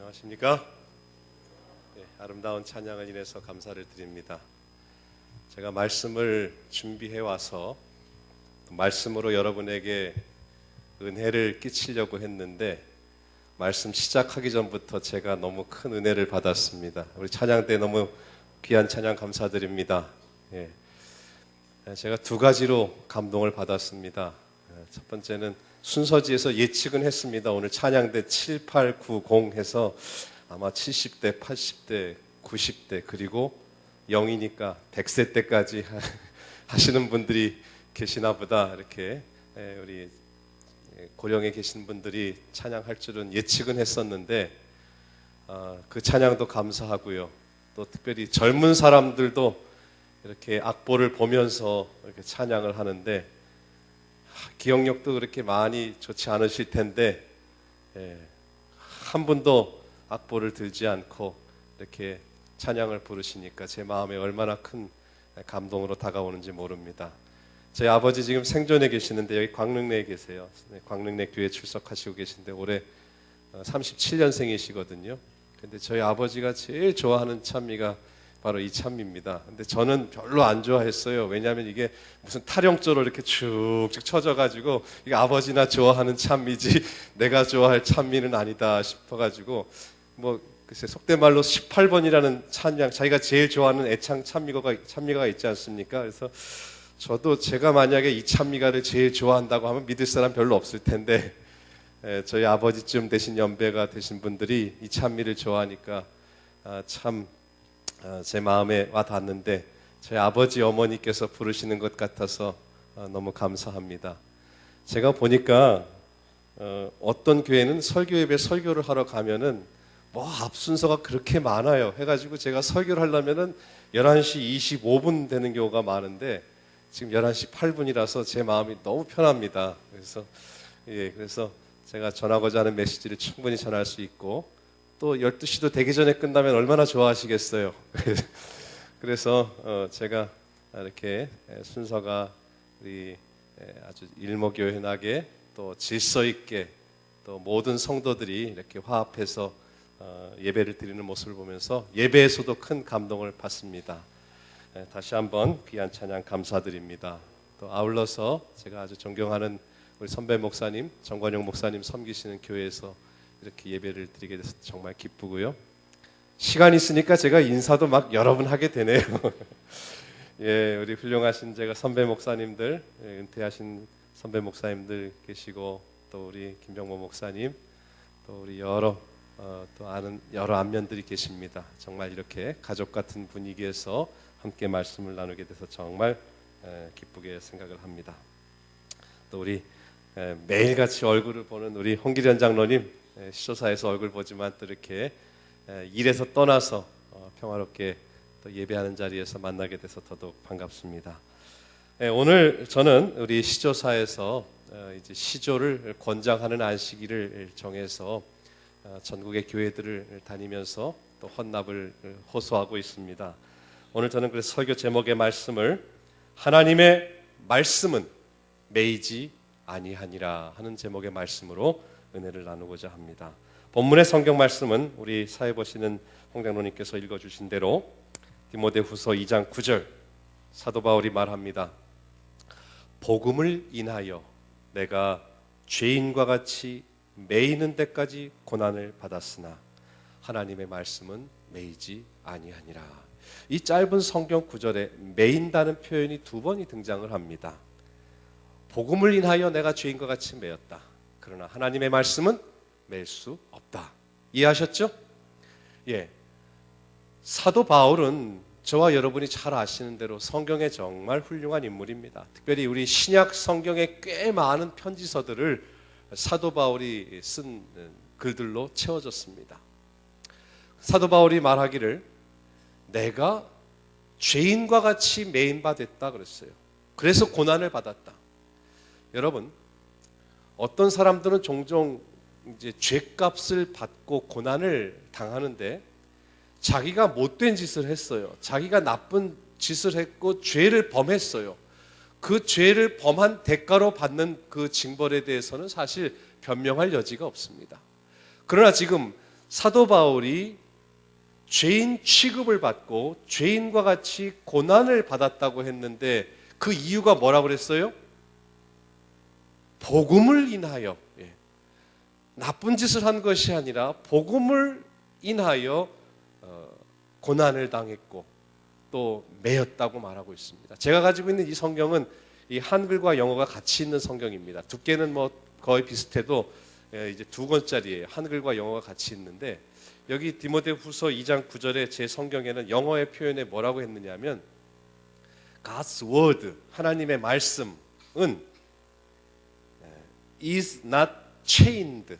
안녕하십니까? 네, 아름다운 찬양을 인해서 감사를 드립니다. 제가 말씀을 준비해 와서 말씀으로 여러분에게 은혜를 끼치려고 했는데 말씀 시작하기 전부터 제가 너무 큰 은혜를 받았습니다. 우리 찬양 때 너무 귀한 찬양 감사드립니다. 예. 제가 두 가지로 감동을 받았습니다. 첫 번째는 순서지에서 예측은 했습니다. 오늘 찬양대 7, 8, 9, 0 해서 아마 70대, 80대, 90대 그리고 0이니까 100세 때까지 하시는 분들이 계시나 보다 이렇게 우리 고령에 계신 분들이 찬양할 줄은 예측은 했었는데 그 찬양도 감사하고요. 또 특별히 젊은 사람들도 이렇게 악보를 보면서 이렇게 찬양을 하는데 기억력도 그렇게 많이 좋지 않으실 텐데 한 분도 악보를 들지 않고 이렇게 찬양을 부르시니까 제 마음에 얼마나 큰 감동으로 다가오는지 모릅니다. 저희 아버지 지금 생존에 계시는데 여기 광릉내에 계세요. 광릉내 교회 출석하시고 계신데 올해 37년생이시거든요. 근데 저희 아버지가 제일 좋아하는 찬미가 바로 이 찬미입니다. 근데 저는 별로 안 좋아했어요. 왜냐하면 이게 무슨 타령조로 이렇게 쭉쭉 쳐져가지고 이게 아버지나 좋아하는 찬미지 내가 좋아할 찬미는 아니다 싶어가지고 뭐 글쎄 속된 말로 18번이라는 찬양 자기가 제일 좋아하는 애창 찬미가가 있지 않습니까? 그래서 저도 제가 만약에 이 찬미가를 제일 좋아한다고 하면 믿을 사람 별로 없을 텐데 저희 아버지쯤 되신 연배가 되신 분들이 이 찬미를 좋아하니까 참 제 마음에 와 닿는데 저희 아버지 어머니께서 부르시는 것 같아서 너무 감사합니다. 제가 보니까 어떤 교회는 설교 예배 설교를 하러 가면은 뭐 앞순서가 그렇게 많아요 해가지고 제가 설교를 하려면은 11시 25분 되는 경우가 많은데 지금 11시 8분이라서 제 마음이 너무 편합니다. 그래서 제가 전하고자 하는 메시지를 충분히 전할 수 있고 또 12시도 되기 전에 끝나면 얼마나 좋아하시겠어요. 그래서 제가 이렇게 순서가 우리 아주 일목요연하게 또 질서 있게 또 모든 성도들이 이렇게 화합해서 예배를 드리는 모습을 보면서 예배에서도 큰 감동을 받습니다. 다시 한번 귀한 찬양 감사드립니다. 또 아울러서 제가 아주 존경하는 우리 선배 목사님, 정관용 목사님 섬기시는 교회에서 이렇게 예배를 드리게 돼서 정말 기쁘고요. 시간 있으니까 제가 인사도 막 여러 번 하게 되네요. 예, 우리 훌륭하신 제가 선배 목사님들, 은퇴하신 선배 목사님들 계시고 또 우리 김병모 목사님, 또 우리 또 아는 여러 안면들이 계십니다. 정말 이렇게 가족 같은 분위기에서 함께 말씀을 나누게 돼서 정말 기쁘게 생각을 합니다. 또 우리 매일같이 얼굴을 보는 우리 홍기련 장로님 시조사에서 얼굴 보지만 또 이렇게 일에서 떠나서 평화롭게 또 예배하는 자리에서 만나게 돼서 더더욱 반갑습니다. 오늘 저는 우리 시조사에서 이제 시조를 권장하는 안식일을 정해서 전국의 교회들을 다니면서 또 헌납을 호소하고 있습니다. 오늘 저는 그래서 설교 제목의 말씀을 하나님의 말씀은 매이지 아니하니라 하는 제목의 말씀으로 은혜를 나누고자 합니다. 본문의 성경 말씀은 우리 사회 보시는 홍장로님께서 읽어주신 대로 디모데후서 2장 9절 사도 바울이 말합니다. 복음을 인하여 내가 죄인과 같이 매이는 데까지 고난을 받았으나 하나님의 말씀은 매이지 아니하니라. 이 짧은 성경 구절에 매인다는 표현이 두 번이 등장을 합니다. 복음을 인하여 내가 죄인과 같이 매였다. 그러나 하나님의 말씀은 맬 수 없다. 이해하셨죠? 예. 사도 바울은 저와 여러분이 잘 아시는 대로 성경에 정말 훌륭한 인물입니다. 특별히 우리 신약 성경에 꽤 많은 편지서들을 사도 바울이 쓴 글들로 채워졌습니다. 사도 바울이 말하기를 내가 죄인과 같이 매인 바 됐다 그랬어요. 그래서 고난을 받았다. 여러분, 어떤 사람들은 종종 이제 죄값을 받고 고난을 당하는데 자기가 못된 짓을 했어요. 자기가 나쁜 짓을 했고 죄를 범했어요. 그 죄를 범한 대가로 받는 그 징벌에 대해서는 사실 변명할 여지가 없습니다. 그러나 지금 사도 바울이 죄인 취급을 받고 죄인과 같이 고난을 받았다고 했는데 그 이유가 뭐라고 그랬어요? 복음을 인하여, 나쁜 짓을 한 것이 아니라 복음을 인하여 고난을 당했고 또 매였다고 말하고 있습니다. 제가 가지고 있는 이 성경은 이 한글과 영어가 같이 있는 성경입니다. 두께는 뭐 거의 비슷해도 이제 2권짜리예요. 한글과 영어가 같이 있는데 여기 디모데후서 2장 9절에 제 성경에는 영어의 표현에 뭐라고 했느냐면 God's word, 하나님의 말씀은 is not chained.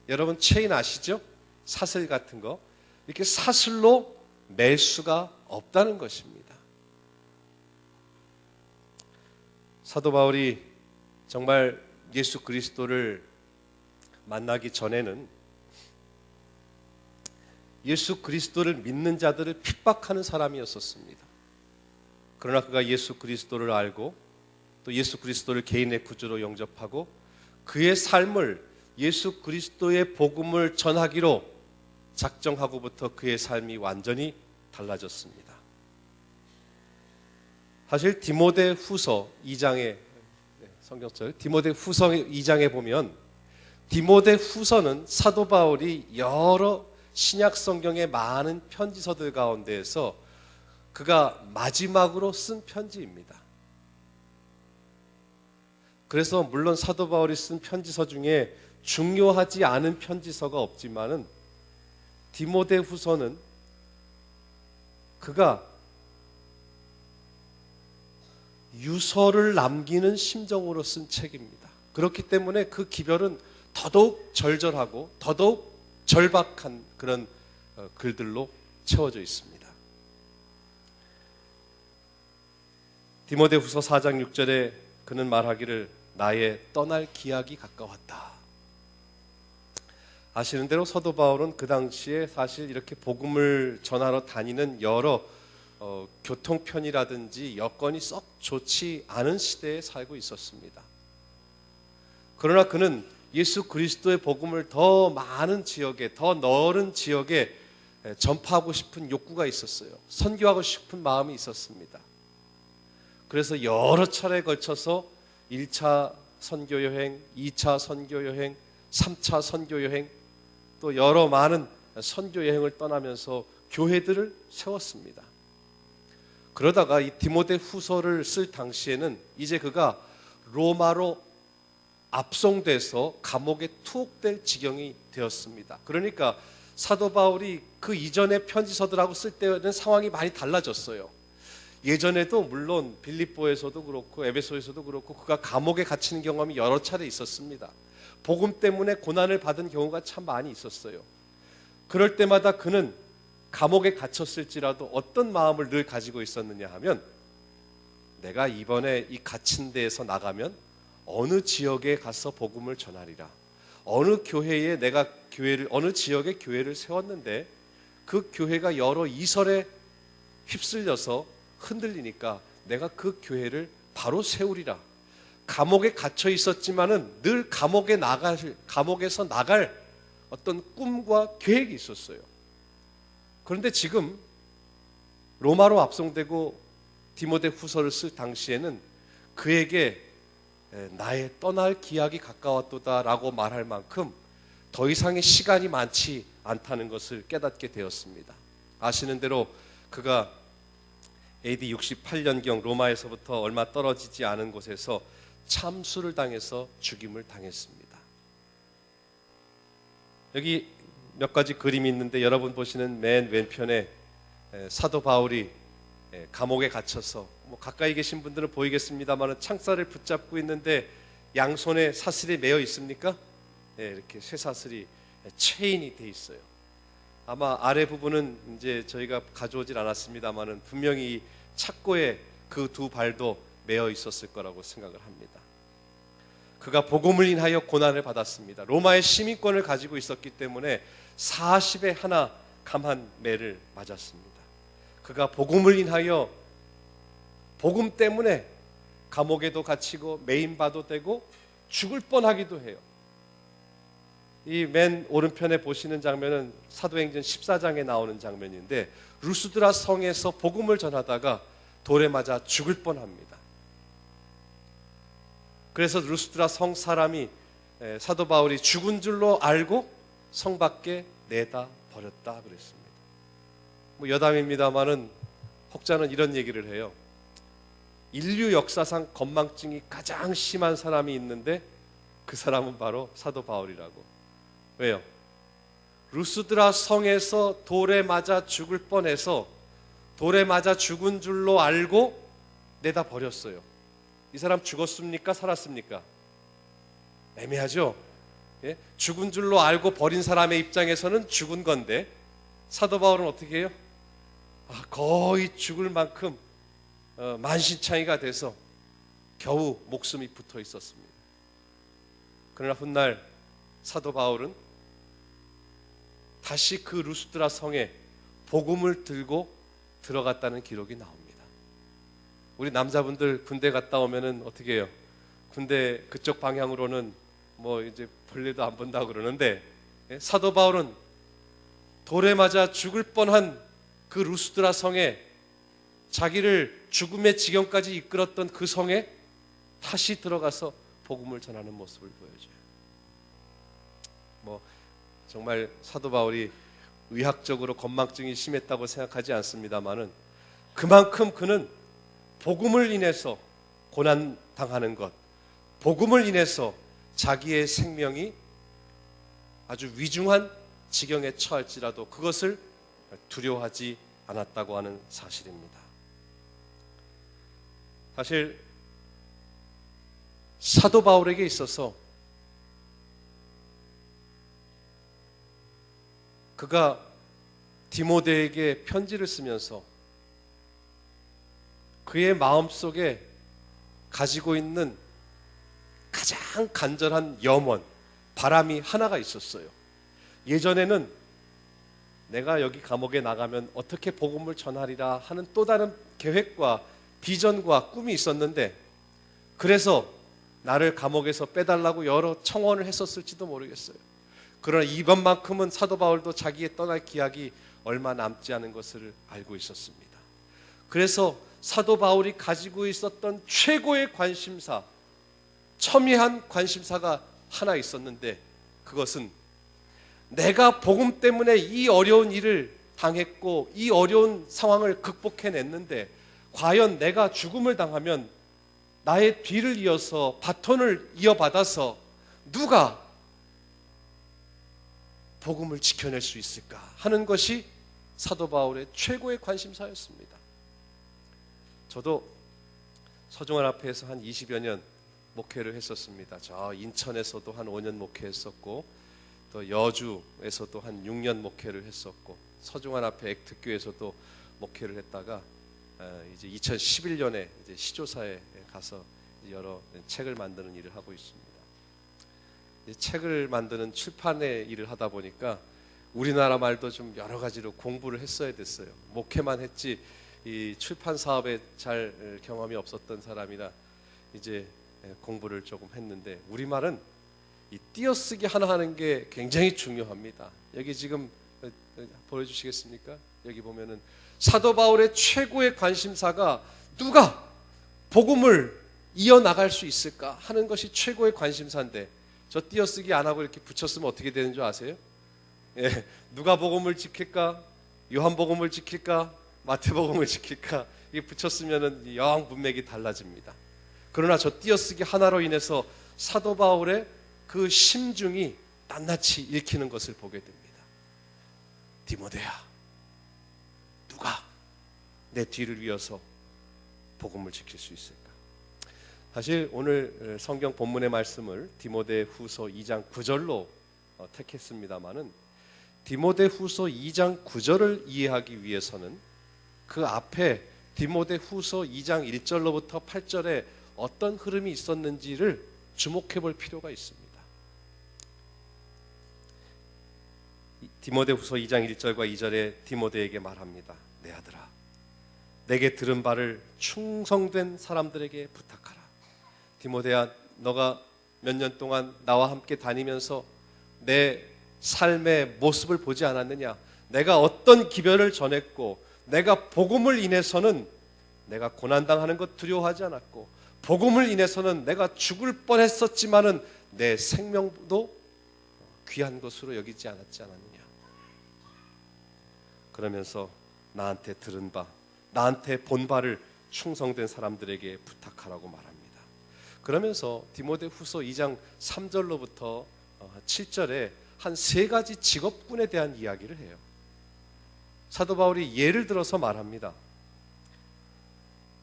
여러분 체인 아시죠? 사슬 같은 거. 이렇게 사슬로 맬 수가 없다는 것입니다. 사도 바울이 정말 예수 그리스도를 만나기 전에는 예수 그리스도를 믿는 자들을 핍박하는 사람이었었습니다. 그러나 그가 예수 그리스도를 알고 또 예수 그리스도를 개인의 구주로 영접하고 그의 삶을 예수 그리스도의 복음을 전하기로 작정하고부터 그의 삶이 완전히 달라졌습니다. 사실 디모데후서 2장의 성경절 디모데후서 2장에 보면 디모데후서는 사도 바울이 여러 신약 성경의 많은 편지서들 가운데에서 그가 마지막으로 쓴 편지입니다. 그래서 물론 사도 바울이 쓴 편지서 중에 중요하지 않은 편지서가 없지만은 디모데후서는 그가 유서를 남기는 심정으로 쓴 책입니다. 그렇기 때문에 그 기별은 더더욱 절절하고 더더욱 절박한 그런 글들로 채워져 있습니다. 디모데후서 4장 6절에 그는 말하기를 나의 떠날 기약이 가까웠다. 아시는 대로 사도 바울은 그 당시에 사실 이렇게 복음을 전하러 다니는 여러 교통편이라든지 여건이 썩 좋지 않은 시대에 살고 있었습니다. 그러나 그는 예수 그리스도의 복음을 더 많은 지역에, 더 넓은 지역에 전파하고 싶은 욕구가 있었어요. 선교하고 싶은 마음이 있었습니다. 그래서 여러 차례에 걸쳐서 1차 선교여행, 2차 선교여행, 3차 선교여행, 또 여러 많은 선교여행을 떠나면서 교회들을 세웠습니다. 그러다가 이 디모데후서를 쓸 당시에는 이제 그가 로마로 압송돼서 감옥에 투옥될 지경이 되었습니다. 그러니까 사도 바울이 그 이전의 편지서들하고 쓸 때는 상황이 많이 달라졌어요. 예전에도 물론 빌립보에서도 그렇고 에베소에서도 그렇고 그가 감옥에 갇히는 경험이 여러 차례 있었습니다. 복음 때문에 고난을 받은 경우가 참 많이 있었어요. 그럴 때마다 그는 감옥에 갇혔을지라도 어떤 마음을 늘 가지고 있었느냐 하면 내가 이번에 이 갇힌 데에서 나가면 어느 지역에 가서 복음을 전하리라. 어느 교회에 내가 어느 지역에 교회를 세웠는데 그 교회가 여러 이설에 휩쓸려서 흔들리니까 내가 그 교회를 바로 세우리라. 감옥에 갇혀 있었지만은 늘 감옥에서 나갈 어떤 꿈과 계획이 있었어요. 그런데 지금 로마로 압송되고 디모데후서를 쓸 당시에는 그에게 나의 떠날 기약이 가까웠도다라고 말할 만큼 더 이상의 시간이 많지 않다는 것을 깨닫게 되었습니다. 아시는 대로 그가 AD 68년경 로마에서부터 얼마 떨어지지 않은 곳에서 참수를 당해서 죽임을 당했습니다. 여기 몇 가지 그림이 있는데 여러분 보시는 맨 왼편에 사도 바울이 감옥에 갇혀서 가까이 계신 분들은 보이겠습니다만 창살을 붙잡고 있는데 양손에 사슬이 매어 있습니까? 이렇게 쇠사슬이 체인이 돼 있어요. 아마 아래 부분은 이제 저희가 가져오질 않았습니다만은 분명히 착고에 그 두 발도 매어 있었을 거라고 생각을 합니다. 그가 복음을 인하여 고난을 받았습니다. 로마의 시민권을 가지고 있었기 때문에 40에 하나 감한 매를 맞았습니다. 그가 복음을 인하여 복음 때문에 감옥에도 갇히고 매인봐도 되고 죽을 뻔하기도 해요. 이 맨 오른편에 보시는 장면은 사도행전 14장에 나오는 장면인데 루스드라 성에서 복음을 전하다가 돌에 맞아 죽을 뻔합니다. 그래서 루스드라 성 사람이 사도 바울이 죽은 줄로 알고 성 밖에 내다 버렸다 그랬습니다. 뭐 여담입니다만은 혹자는 이런 얘기를 해요. 인류 역사상 건망증이 가장 심한 사람이 있는데 그 사람은 바로 사도 바울이라고. 왜요? 루스드라 성에서 돌에 맞아 죽을 뻔해서 돌에 맞아 죽은 줄로 알고 내다 버렸어요. 이 사람 죽었습니까? 살았습니까? 애매하죠? 예? 죽은 줄로 알고 버린 사람의 입장에서는 죽은 건데 사도 바울은 어떻게 해요? 거의 죽을 만큼 만신창이가 돼서 겨우 목숨이 붙어 있었습니다. 그러나 훗날 사도 바울은 다시 그 루스드라 성에 복음을 들고 들어갔다는 기록이 나옵니다. 우리 남자분들 군대 갔다 오면은 어떻게 해요? 군대 그쪽 방향으로는 뭐 이제 벌레도 안 본다고 그러는데 사도 바울은 돌에 맞아 죽을 뻔한 그 루스드라 성에 자기를 죽음의 지경까지 이끌었던 그 성에 다시 들어가서 복음을 전하는 모습을 보여줘요. 뭐 정말 사도 바울이 의학적으로 건망증이 심했다고 생각하지 않습니다만은 그만큼 그는 복음을 인해서 고난 당하는 것, 복음을 인해서 자기의 생명이 아주 위중한 지경에 처할지라도 그것을 두려워하지 않았다고 하는 사실입니다. 사실 사도 바울에게 있어서 그가 디모데에게 편지를 쓰면서 그의 마음속에 가지고 있는 가장 간절한 염원, 바람이 하나가 있었어요. 예전에는 내가 여기 감옥에 나가면 어떻게 복음을 전하리라 하는 또 다른 계획과 비전과 꿈이 있었는데 그래서 나를 감옥에서 빼달라고 여러 청원을 했었을지도 모르겠어요. 그러나 이번만큼은 사도 바울도 자기의 떠날 기약이 얼마 남지 않은 것을 알고 있었습니다. 그래서 사도 바울이 가지고 있었던 최고의 관심사, 첨예한 관심사가 하나 있었는데 그것은 내가 복음 때문에 이 어려운 일을 당했고 이 어려운 상황을 극복해냈는데 과연 내가 죽음을 당하면 나의 뒤를 이어서 바톤을 이어받아서 누가 복음을 지켜낼 수 있을까 하는 것이 사도 바울의 최고의 관심사였습니다. 저도 서중환 앞에서 한 20여 년 목회를 했었습니다. 저 인천에서도 한 5년 목회했었고 또 여주에서도 한 6년 목회를 했었고 서중환 앞에 액특교에서도 목회를 했다가 이제 2011년에 이제 시조사에 가서 여러 책을 만드는 일을 하고 있습니다. 책을 만드는 출판의 일을 하다 보니까 우리나라 말도 좀 여러 가지로 공부를 했어야 됐어요. 목회만 했지 이 출판 사업에 잘 경험이 없었던 사람이라 이제 공부를 조금 했는데 우리말은 이 띄어쓰기 하나 하는 게 굉장히 중요합니다. 여기 지금 보여주시겠습니까? 여기 보면은 사도 바울의 최고의 관심사가 누가 복음을 이어나갈 수 있을까 하는 것이 최고의 관심사인데 저 띄어쓰기 안 하고 이렇게 붙였으면 어떻게 되는 줄 아세요? 예, 누가 복음을 지킬까? 요한복음을 지킬까? 마태복음을 지킬까? 이게 붙였으면은 영 문맥이 달라집니다. 그러나 저 띄어쓰기 하나로 인해서 사도 바울의 그 심중이 낱낱이 읽히는 것을 보게 됩니다. 디모데야, 누가 내 뒤를 이어서 복음을 지킬 수 있을까? 사실 오늘 성경 본문의 말씀을 디모데 후서 2장 9절로 택했습니다마는 디모데 후서 2장 9절을 이해하기 위해서는 그 앞에 디모데 후서 2장 1절로부터 8절에 어떤 흐름이 있었는지를 주목해 볼 필요가 있습니다. 디모데 후서 2장 1절과 2절에 디모데에게 말합니다. 내 아들아, 내게 들은 바를 충성된 사람들에게 부탁하라. 디모데야, 너가 몇 년 동안 나와 함께 다니면서 내 삶의 모습을 보지 않았느냐? 내가 어떤 기별을 전했고, 내가 복음을 인해서는 내가 고난당하는 것 두려워하지 않았고, 복음을 인해서는 내가 죽을 뻔했었지만은 내 생명도 귀한 것으로 여기지 않았지 않았느냐? 그러면서 나한테 들은 바, 나한테 본 바를 충성된 사람들에게 부탁하라고 말합니다. 그러면서 디모데후서 2장 3절로부터 7절에 한 3가지 직업군에 대한 이야기를 해요. 사도 바울이 예를 들어서 말합니다.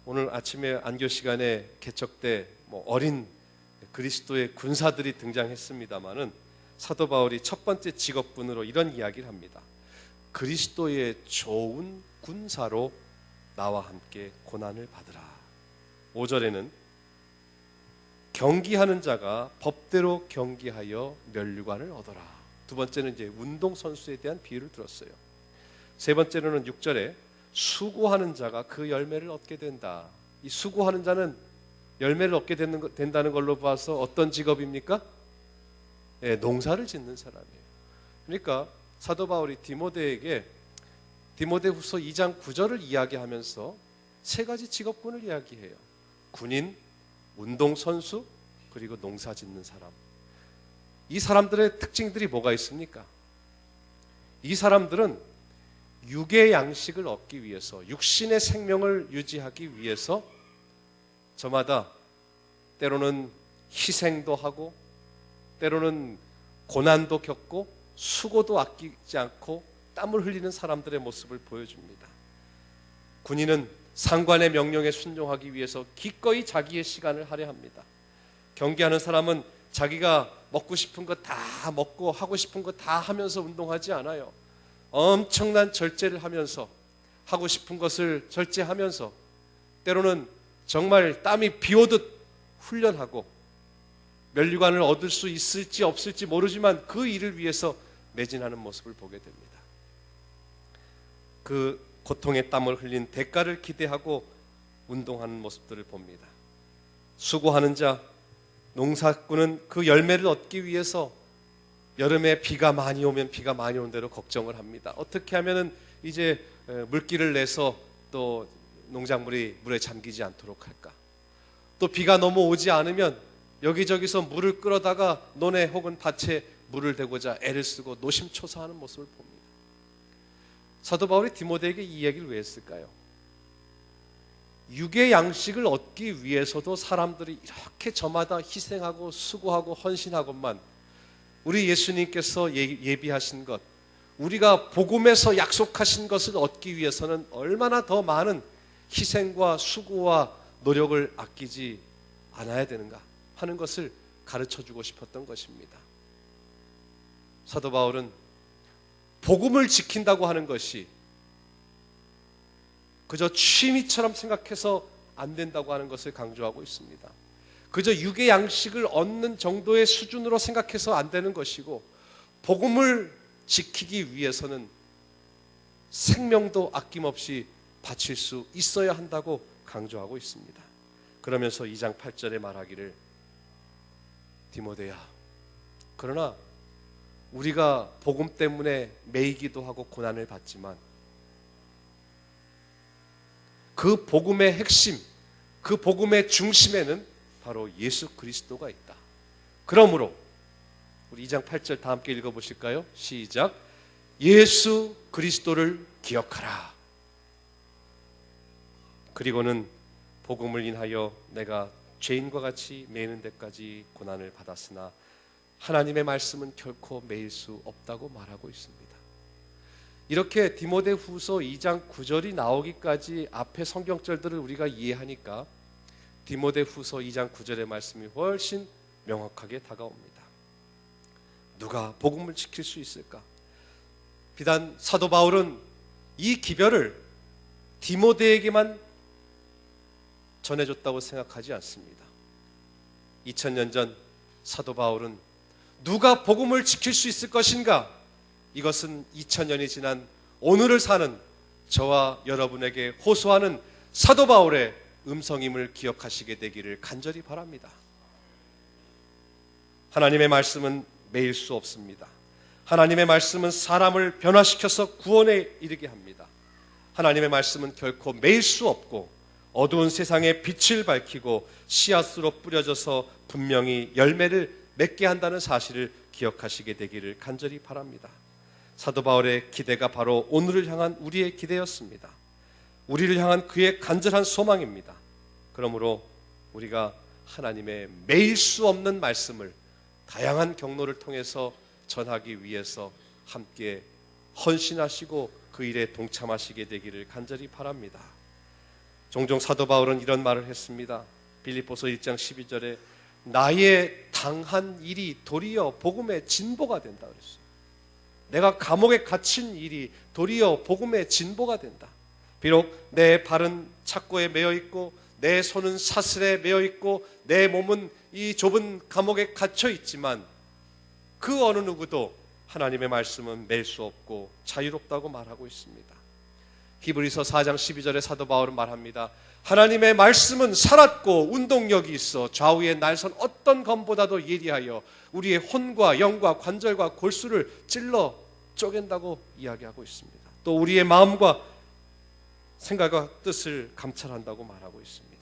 오늘 아침에 안교 시간에 개척 때 어린 그리스도의 군사들이 등장했습니다마는 사도 바울이 첫 번째 직업군으로 이런 이야기를 합니다. 그리스도의 좋은 군사로 나와 함께 고난을 받으라. 5절에는 경기하는 자가 법대로 경기하여 면류관을 얻어라. 두 번째는 이제 운동선수에 대한 비유를 들었어요. 세 번째로는 6절에 수고하는 자가 그 열매를 얻게 된다. 이 수고하는 자는 열매를 얻게 된다는 걸로 봐서 어떤 직업입니까? 농사를 짓는 사람이에요. 그러니까 사도 바울이 디모데에게 디모데후서 2장 9절을 이야기하면서 3가지 직업군을 이야기해요. 군인, 운동선수, 그리고 농사 짓는 사람. 이 사람들의 특징들이 뭐가 있습니까? 이 사람들은 육의 양식을 얻기 위해서, 육신의 생명을 유지하기 위해서 저마다 때로는 희생도 하고, 때로는 고난도 겪고, 수고도 아끼지 않고 땀을 흘리는 사람들의 모습을 보여줍니다. 군인은 상관의 명령에 순종하기 위해서 기꺼이 자기의 시간을 할애합니다. 경기하는 사람은 자기가 먹고 싶은 거 다 먹고 하고 싶은 거 다 하면서 운동하지 않아요. 엄청난 절제를 하면서, 하고 싶은 것을 절제하면서, 때로는 정말 땀이 비오듯 훈련하고, 면류관을 얻을 수 있을지 없을지 모르지만 그 일을 위해서 매진하는 모습을 보게 됩니다. 그 고통의 땀을 흘린 대가를 기대하고 운동하는 모습들을 봅니다. 수고하는 자, 농사꾼은 그 열매를 얻기 위해서 여름에 비가 많이 오면 비가 많이 온 대로 걱정을 합니다. 어떻게 하면은 이제 물기를 내서 또 농작물이 물에 잠기지 않도록 할까? 또 비가 너무 오지 않으면 여기저기서 물을 끌어다가 논에 혹은 밭에 물을 대고자 애를 쓰고 노심초사하는 모습을 봅니다. 사도 바울이 디모데에게 이 이야기를 왜 했을까요? 육의 양식을 얻기 위해서도 사람들이 이렇게 저마다 희생하고 수고하고 헌신하고만, 우리 예수님께서 예비하신 것, 우리가 복음에서 약속하신 것을 얻기 위해서는 얼마나 더 많은 희생과 수고와 노력을 아끼지 않아야 되는가 하는 것을 가르쳐주고 싶었던 것입니다. 사도 바울은 복음을 지킨다고 하는 것이 그저 취미처럼 생각해서 안 된다고 하는 것을 강조하고 있습니다. 그저 육의 양식을 얻는 정도의 수준으로 생각해서 안 되는 것이고, 복음을 지키기 위해서는 생명도 아낌없이 바칠 수 있어야 한다고 강조하고 있습니다. 그러면서 2장 8절에 말하기를, 디모데야, 그러나 우리가 복음 때문에 매이기도 하고 고난을 받지만 그 복음의 핵심, 그 복음의 중심에는 바로 예수 그리스도가 있다. 그러므로 우리 2장 8절 다 함께 읽어보실까요? 시작. 예수 그리스도를 기억하라. 그리고는 복음을 인하여 내가 죄인과 같이 매이는 데까지 고난을 받았으나 하나님의 말씀은 결코 매일 수 없다고 말하고 있습니다. 이렇게 디모데후서 2장 9절이 나오기까지 앞에 성경절들을 우리가 이해하니까 디모데후서 2장 9절의 말씀이 훨씬 명확하게 다가옵니다. 누가 복음을 지킬 수 있을까? 비단 사도 바울은 이 기별을 디모데에게만 전해줬다고 생각하지 않습니다. 2000년 전 사도 바울은 누가 복음을 지킬 수 있을 것인가? 이것은 2000년이 지난 오늘을 사는 저와 여러분에게 호소하는 사도 바울의 음성임을 기억하시게 되기를 간절히 바랍니다. 하나님의 말씀은 매일 수 없습니다. 하나님의 말씀은 사람을 변화시켜서 구원에 이르게 합니다. 하나님의 말씀은 결코 매일 수 없고 어두운 세상에 빛을 밝히고 씨앗으로 뿌려져서 분명히 열매를 맺게 한다는 사실을 기억하시게 되기를 간절히 바랍니다. 사도 바울의 기대가 바로 오늘을 향한 우리의 기대였습니다. 우리를 향한 그의 간절한 소망입니다. 그러므로 우리가 하나님의 매일 수 없는 말씀을 다양한 경로를 통해서 전하기 위해서 함께 헌신하시고 그 일에 동참하시게 되기를 간절히 바랍니다. 종종 사도 바울은 이런 말을 했습니다. 빌립보서 1장 12절에 나의 당한 일이 도리어 복음의 진보가 된다 그랬어요. 내가 감옥에 갇힌 일이 도리어 복음의 진보가 된다. 비록 내 발은 착고에 매여 있고 내 손은 사슬에 매여 있고 내 몸은 이 좁은 감옥에 갇혀 있지만 그 어느 누구도 하나님의 말씀은 맬 수 없고 자유롭다고 말하고 있습니다. 히브리서 4장 12절에 사도 바울은 말합니다. 하나님의 말씀은 살았고 운동력이 있어 좌우의 날선 어떤 검보다도 예리하여 우리의 혼과 영과 관절과 골수를 찔러 쪼갠다고 이야기하고 있습니다. 또 우리의 마음과 생각과 뜻을 감찰한다고 말하고 있습니다.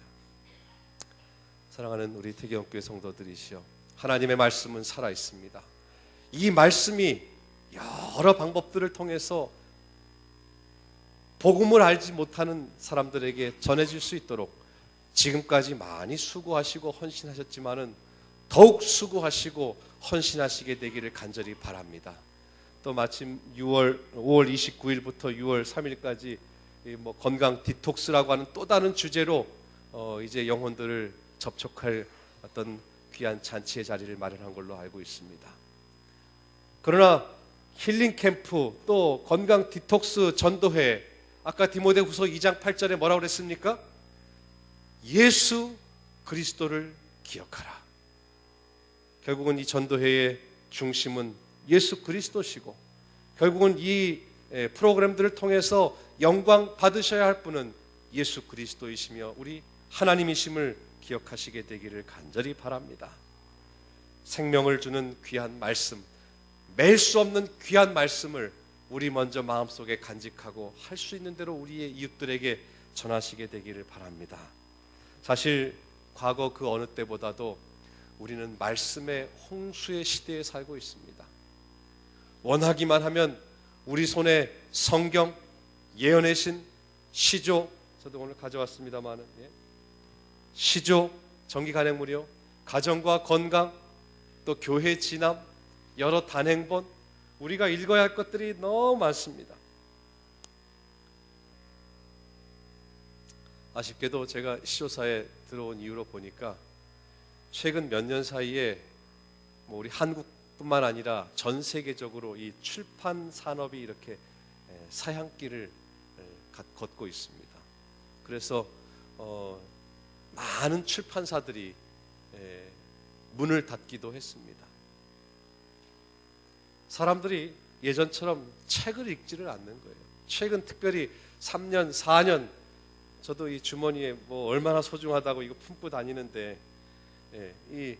사랑하는 우리 태경교회 성도들이시여, 하나님의 말씀은 살아 있습니다. 이 말씀이 여러 방법들을 통해서 복음을 알지 못하는 사람들에게 전해질 수 있도록 지금까지 많이 수고하시고 헌신하셨지만은 더욱 수고하시고 헌신하시게 되기를 간절히 바랍니다. 또 마침 5월 29일부터 6월 3일까지 건강 디톡스라고 하는 또 다른 주제로 이제 영혼들을 접촉할 어떤 귀한 잔치의 자리를 마련한 걸로 알고 있습니다. 그러나 힐링 캠프 또 건강 디톡스 전도회, 아까 디모데후서 2장 8절에 뭐라고 그랬습니까? 예수 그리스도를 기억하라. 결국은 이 전도회의 중심은 예수 그리스도시고 결국은 이 프로그램들을 통해서 영광 받으셔야 할 분은 예수 그리스도이시며 우리 하나님이심을 기억하시게 되기를 간절히 바랍니다. 생명을 주는 귀한 말씀, 맬 수 없는 귀한 말씀을 우리 먼저 마음속에 간직하고 할 수 있는 대로 우리의 이웃들에게 전하시게 되기를 바랍니다. 사실 과거 그 어느 때보다도 우리는 말씀의 홍수의 시대에 살고 있습니다. 원하기만 하면 우리 손에 성경, 예언의 신, 시조, 저도 오늘 가져왔습니다만 시조, 정기간행무료, 가정과 건강, 또 교회 진함, 여러 단행본, 우리가 읽어야 할 것들이 너무 많습니다. 아쉽게도 제가 시조사에 들어온 이후로 보니까 최근 몇 년 사이에 우리 한국뿐만 아니라 전 세계적으로 이 출판 산업이 이렇게 사향길을 걷고 있습니다. 그래서 많은 출판사들이 문을 닫기도 했습니다. 사람들이 예전처럼 책을 읽지를 않는 거예요. 최근 특별히 3년, 4년 저도 이 주머니에 얼마나 소중하다고 이거 품고 다니는데 이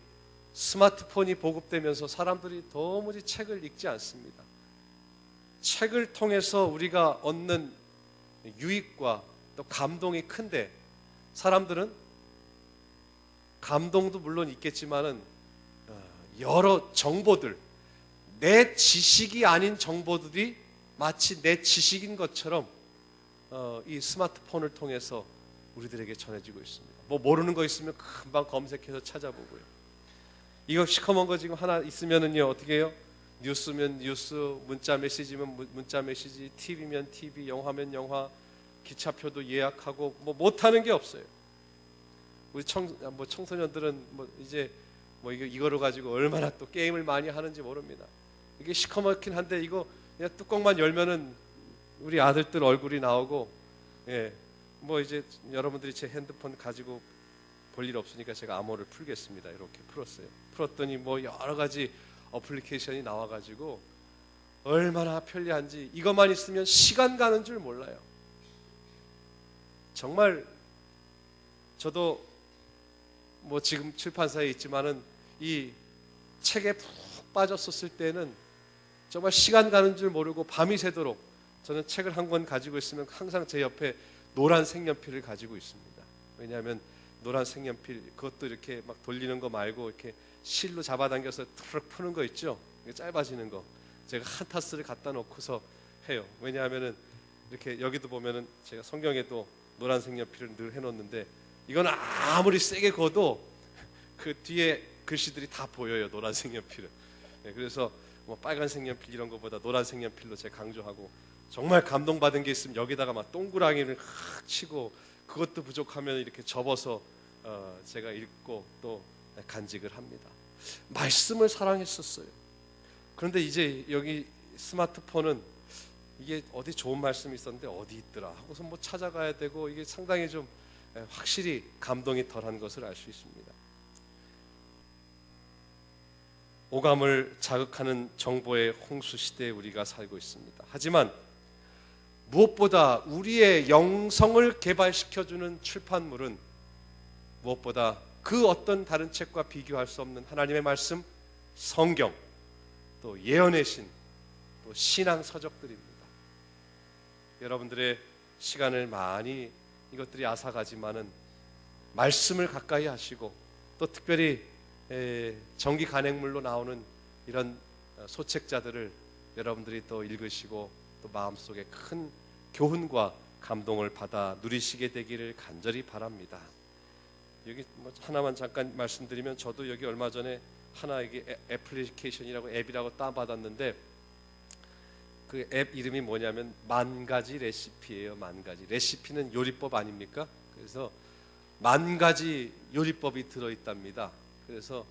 스마트폰이 보급되면서 사람들이 도무지 책을 읽지 않습니다. 책을 통해서 우리가 얻는 유익과 또 감동이 큰데 사람들은 감동도 물론 있겠지만은 여러 정보들, 내 지식이 아닌 정보들이 마치 내 지식인 것처럼 이 스마트폰을 통해서 우리들에게 전해지고 있습니다. 모르는 거 있으면 금방 검색해서 찾아보고요. 이거 시커먼 거 지금 하나 있으면은요 어떻게 해요? 뉴스면 뉴스, 문자 메시지면 문자 메시지, TV면 TV, 영화면 영화, 기차표도 예약하고 못하는 게 없어요. 우리 청소년들은 이제 이거로 가지고 얼마나 또 게임을 많이 하는지 모릅니다. 이게 시커멓긴 한데 이거 그냥 뚜껑만 열면은 우리 아들들 얼굴이 나오고, 이제 여러분들이 제 핸드폰 가지고 볼 일 없으니까 제가 암호를 풀겠습니다. 이렇게 풀었어요. 풀었더니 여러 가지 어플리케이션이 나와가지고 얼마나 편리한지 이것만 있으면 시간 가는 줄 몰라요. 정말 저도 지금 출판사에 있지만은 이 책에 푹 빠졌었을 때는 정말 시간 가는 줄 모르고 밤이 새도록 저는 책을 한 권 가지고 있으면 항상 제 옆에 노란 색연필을 가지고 있습니다. 왜냐하면 노란 색연필, 그것도 이렇게 막 돌리는 거 말고 이렇게 실로 잡아당겨서 툭 푸는 거 있죠? 짧아지는 거. 제가 한 타스를 갖다 놓고서 해요. 왜냐하면은 이렇게 여기도 보면은 제가 성경에도 노란 색연필을 늘 해놓는데 이건 아무리 세게 그어도 그 뒤에 글씨들이 다 보여요. 노란 색연필은. 네, 그래서 뭐 빨간 색연필 이런 거보다 노란 색연필로 제가 강조하고, 정말 감동받은 게 있으면 여기다가 막 동그라미를 확 치고, 그것도 부족하면 이렇게 접어서 제가 읽고 또 간직을 합니다. 말씀을 사랑했었어요. 그런데 이제 여기 스마트폰은 이게 어디 좋은 말씀이 있었는데 어디 있더라 하고서 뭐 찾아가야 되고, 이게 상당히 좀 확실히 감동이 덜한 것을 알 수 있습니다. 오감을 자극하는 정보의 홍수 시대에 우리가 살고 있습니다. 하지만 무엇보다 우리의 영성을 개발시켜주는 출판물은 무엇보다 그 어떤 다른 책과 비교할 수 없는 하나님의 말씀, 성경, 또 예언의 신, 또 신앙 서적들입니다. 여러분들의 시간을 많이, 이것들이 앗아가지만은 말씀을 가까이 하시고, 또 특별히 정기 간행물로 나오는 이런 소책자들을 여러분들이 또 읽으시고 또 마음속에 큰 교훈과 감동을 받아 누리시게 되기를 간절히 바랍니다. 여기 뭐 하나만 잠깐 말씀드리면, 저도 여기 얼마 전에 하나 이게 애플리케이션이라고 앱이라고 다운받았는데, 그 앱 이름이 뭐냐면 만가지 레시피예요. 만가지 레시피는 요리법 아닙니까? 그래서 만가지 요리법이 들어있답니다. 그래서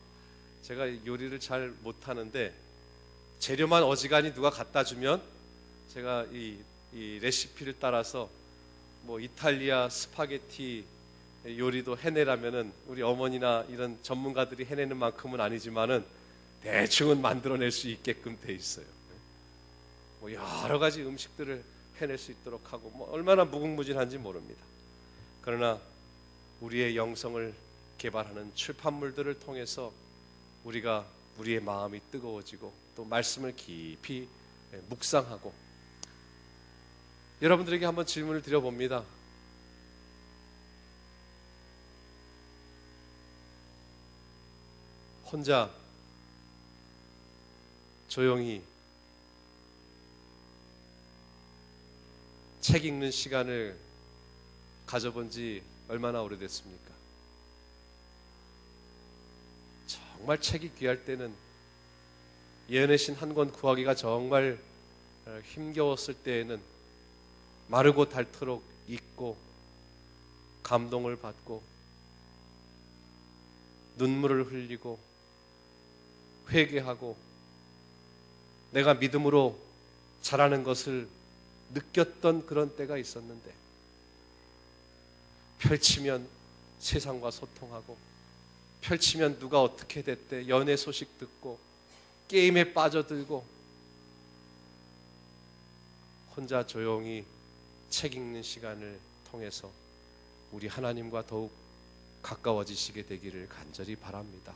제가 요리를 잘 못하는데 재료만 어지간히 누가 갖다 주면 제가 이 레시피를 따라서 뭐 이탈리아 스파게티 요리도 해내라면은, 우리 어머니나 이런 전문가들이 해내는 만큼은 아니지만은 대충은 만들어낼 수 있게끔 돼 있어요. 뭐 여러 가지 음식들을 해낼 수 있도록 하고, 뭐 얼마나 무궁무진한지 모릅니다. 그러나 우리의 영성을 개발하는 출판물들을 통해서 우리의 마음이 뜨거워지고 또 말씀을 깊이 묵상하고, 여러분들에게 한번 질문을 드려봅니다. 혼자 조용히 책 읽는 시간을 가져본 지 얼마나 오래됐습니까? 정말 책이 귀할 때는, 예언의 신 한 권 구하기가 정말 힘겨웠을 때에는 마르고 닳도록 읽고 감동을 받고 눈물을 흘리고 회개하고 내가 믿음으로 자라는 것을 느꼈던 그런 때가 있었는데, 펼치면 세상과 소통하고, 펼치면 누가 어떻게 됐대, 연애 소식 듣고, 게임에 빠져들고, 혼자 조용히 책 읽는 시간을 통해서 우리 하나님과 더욱 가까워지시게 되기를 간절히 바랍니다.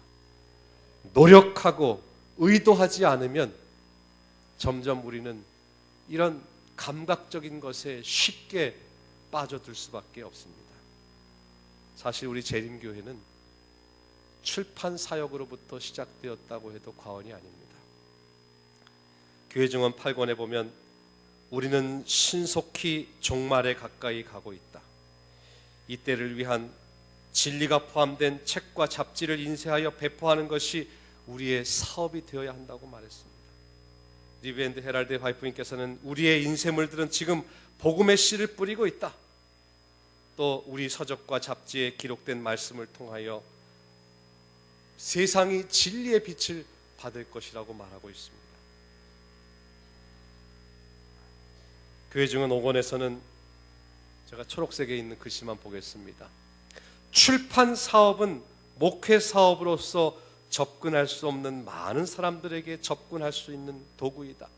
노력하고 의도하지 않으면 점점 우리는 이런 감각적인 것에 쉽게 빠져들 수밖에 없습니다. 사실 우리 재림교회는 출판 사역으로부터 시작되었다고 해도 과언이 아닙니다. 교회증언 8권에 보면 우리는 신속히 종말에 가까이 가고 있다. 이때를 위한 진리가 포함된 책과 잡지를 인쇄하여 배포하는 것이 우리의 사업이 되어야 한다고 말했습니다. 리브 앤드 헤럴드 와이프님께서는 우리의 인쇄물들은 지금 복음의 씨를 뿌리고 있다. 또 우리 서적과 잡지에 기록된 말씀을 통하여 세상이 진리의 빛을 받을 것이라고 말하고 있습니다. 교회증언 5권에서는 제가 초록색에 있는 글씨만 보겠습니다. 출판 사업은 목회 사업으로서 접근할 수 없는 많은 사람들에게 접근할 수 있는 도구이다.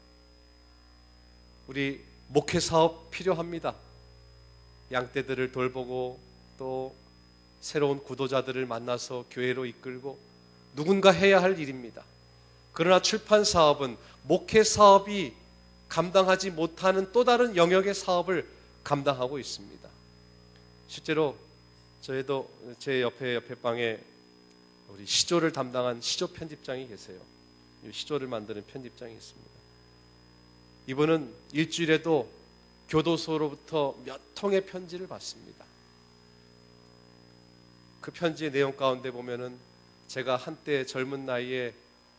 우리 목회 사업 필요합니다. 양떼들을 돌보고 또 새로운 구도자들을 만나서 교회로 이끌고 누군가 해야 할 일입니다. 그러나 출판 사업은 목회 사업이 감당하지 못하는 또 다른 영역의 사업을 감당하고 있습니다. 실제로 저희도 제 옆에 방에 우리 시조를 담당한 시조 편집장이 계세요. 시조를 만드는 편집장이 있습니다. 이분은 일주일에도 교도소로부터 몇 통의 편지를 받습니다. 그 편지의 내용 가운데 보면은 제가 한때 젊은 나이에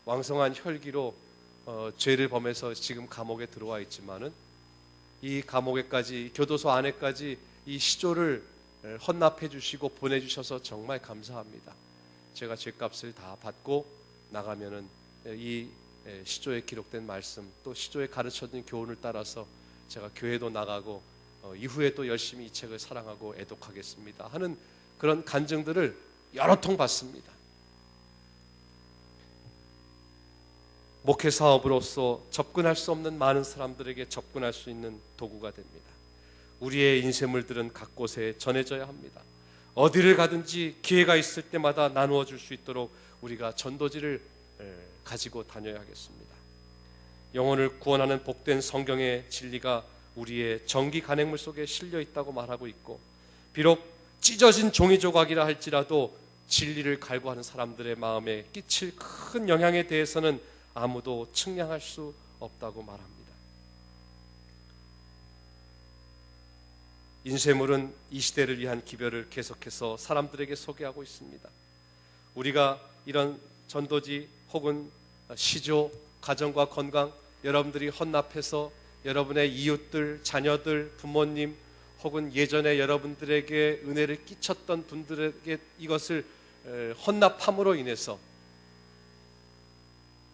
왕성한 혈기로 죄를 범해서 지금 감옥에 들어와 있지만은 이 감옥에까지, 교도소 안에까지 이 시조를 헌납해 주시고 보내주셔서 정말 감사합니다. 제가 죄값을 다 받고 나가면은 이 시조에 기록된 말씀, 또 시조에 가르쳐진 교훈을 따라서 제가 교회도 나가고 이후에 또 열심히 이 책을 사랑하고 애독하겠습니다 하는 그런 간증들을 여러 통 받습니다. 목회 사업으로서 접근할 수 없는 많은 사람들에게 접근할 수 있는 도구가 됩니다. 우리의 인쇄물들은 각 곳에 전해져야 합니다. 어디를 가든지 기회가 있을 때마다 나누어 줄 수 있도록 우리가 전도지를 가지고 다녀야 하겠습니다. 영혼을 구원하는 복된 성경의 진리가 우리의 정기 간행물 속에 실려 있다고 말하고 있고, 비록 찢어진 종이 조각이라 할지라도 진리를 갈구하는 사람들의 마음에 끼칠 큰 영향에 대해서는 아무도 측량할 수 없다고 말합니다. 인쇄물은 이 시대를 위한 기별을 계속해서 사람들에게 소개하고 있습니다. 우리가 이런 전도지 혹은 시조, 가정과 건강, 여러분들이 헌납해서 여러분의 이웃들, 자녀들, 부모님 혹은 예전에 여러분들에게 은혜를 끼쳤던 분들에게 이것을 헌납함으로 인해서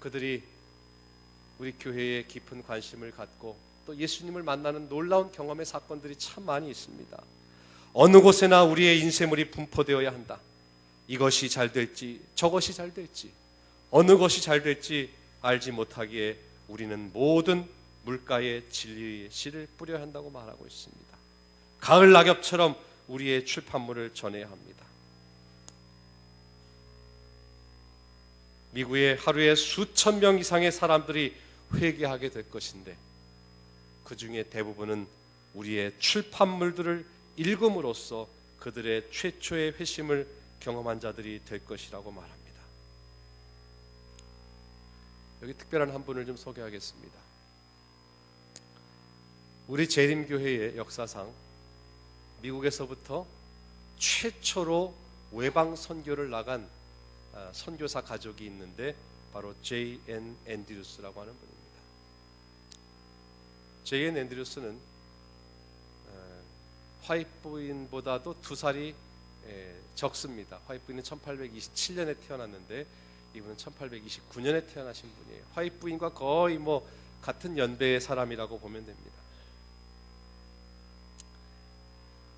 그들이 우리 교회에 깊은 관심을 갖고 또 예수님을 만나는 놀라운 경험의 사건들이 참 많이 있습니다. 어느 곳에나 우리의 인쇄물이 분포되어야 한다. 이것이 잘 될지 저것이 잘 될지 어느 것이 잘 될지 알지 못하기에 우리는 모든 물가에 진리의 씨를 뿌려야 한다고 말하고 있습니다. 가을 낙엽처럼 우리의 출판물을 전해야 합니다. 미국에 하루에 수천 명 이상의 사람들이 회개하게 될 것인데 그 중에 대부분은 우리의 출판물들을 읽음으로써 그들의 최초의 회심을 경험한 자들이 될 것이라고 말합니다. 여기 특별한 한 분을 좀 소개하겠습니다. 우리 재림교회의 역사상 미국에서부터 최초로 외방 선교를 나간 선교사 가족이 있는데 바로 J.N. 앤드류스라고 하는 분입니다. J.N. 앤드류스는 화이트 부인보다도 2살이 적습니다. 화이트 부인은 1827년에 태어났는데 이분은 1829년에 태어나신 분이에요. 화이트 부인과 거의 같은 연배의 사람이라고 보면 됩니다.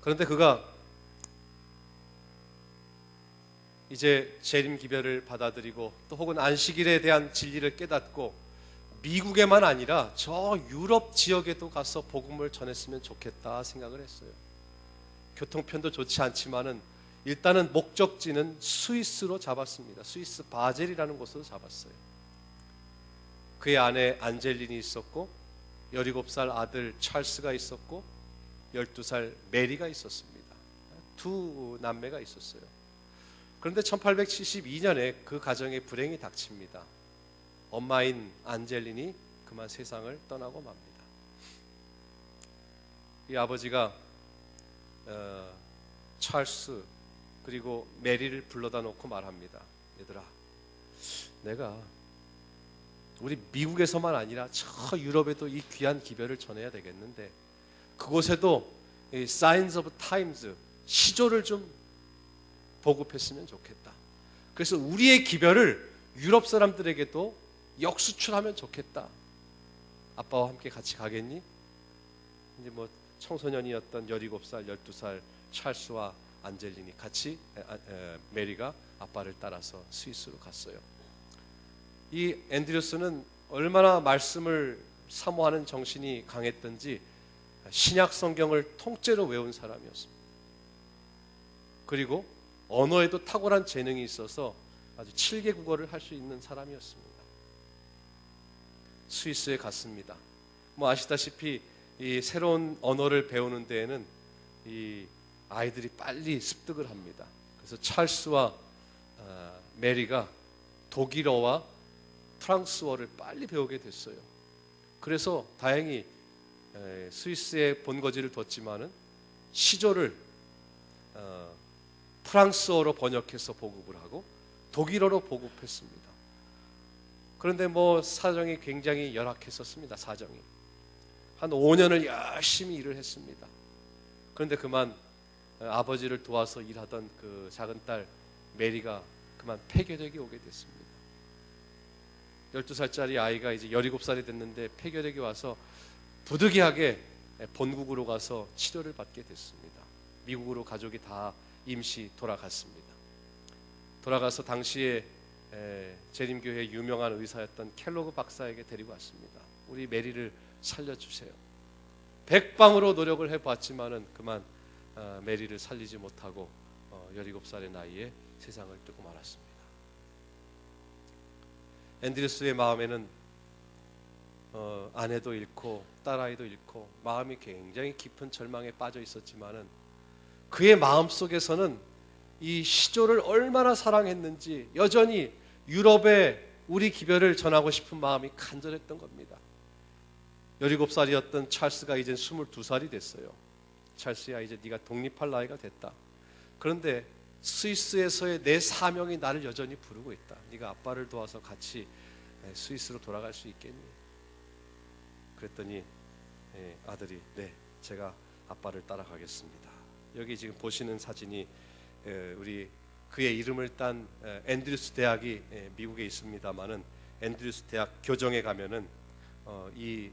그런데 그가 이제 재림 기별을 받아들이고 또 혹은 안식일에 대한 진리를 깨닫고 미국에만 아니라 저 유럽 지역에도 가서 복음을 전했으면 좋겠다 생각을 했어요. 교통편도 좋지 않지만은 일단은 목적지는 스위스로 잡았습니다. 스위스 바젤이라는 곳으로 잡았어요. 그의 아내 안젤린이 있었고 17살 아들 찰스가 있었고 12살 메리가 있었습니다. 두 남매가 있었어요. 그런데 1872년에 그 가정에 불행이 닥칩니다. 엄마인 안젤린이 그만 세상을 떠나고 맙니다. 이 아버지가 찰스 그리고 메리를 불러다 놓고 말합니다. 얘들아, 내가 우리 미국에서만 아니라 저 유럽에도 이 귀한 기별을 전해야 되겠는데 그곳에도 이 Signs of Times 시조를 좀 보급했으면 좋겠다. 그래서 우리의 기별을 유럽 사람들에게도 역수출하면 좋겠다. 아빠와 함께 같이 가겠니? 이제 청소년이었던 17살, 12살 찰스와 안젤린이 같이 메리가 아빠를 따라서 스위스로 갔어요. 이 앤드류스는 얼마나 말씀을 사모하는 정신이 강했던지 신약 성경을 통째로 외운 사람이었습니다. 그리고 언어에도 탁월한 재능이 있어서 아주 7개 국어를 할 수 있는 사람이었습니다. 스위스에 갔습니다. 뭐 아시다시피 이 새로운 언어를 배우는 데에는 이 아이들이 빨리 습득을 합니다. 그래서 찰스와 메리가 독일어와 프랑스어를 빨리 배우게 됐어요. 그래서 다행히 스위스에 본거지를 뒀지만은 시조를 프랑스어로 번역해서 보급을 하고 독일어로 보급했습니다. 그런데 뭐 사정이 굉장히 열악했었습니다. 사정이 한 5년을 열심히 일을 했습니다. 그런데 그만 아버지를 도와서 일하던 그 작은 딸 메리가 그만 폐결핵이 오게 됐습니다. 12살짜리 아이가 이제 17살이 됐는데 폐결핵이 와서 부득이하게 본국으로 가서 치료를 받게 됐습니다. 미국으로 가족이 다 임시 돌아갔습니다. 돌아가서 당시에 재림교회 유명한 의사였던 켈로그 박사에게 데리고 왔습니다. 우리 메리를 살려주세요. 백방으로 노력을 해봤지만은 그만 메리를 살리지 못하고 17살의 나이에 세상을 뜨고 말았습니다. 앤드류스의 마음에는 아내도 잃고 딸아이도 잃고 마음이 굉장히 깊은 절망에 빠져 있었지만은 그의 마음 속에서는 이 시조를 얼마나 사랑했는지 여전히 유럽에 우리 기별을 전하고 싶은 마음이 간절했던 겁니다. 17살이었던 찰스가 이제 22살이 됐어요. 찰스야, 이제 네가 독립할 나이가 됐다. 그런데 스위스에서의 내 사명이 나를 여전히 부르고 있다. 네가 아빠를 도와서 같이 스위스로 돌아갈 수 있겠니? 그랬더니 아들이 네, 제가 아빠를 따라가겠습니다. 여기 지금 보시는 사진이 우리 그의 이름을 딴 앤드류스 대학이 미국에 있습니다만은 앤드류스 대학 교정에 가면은 이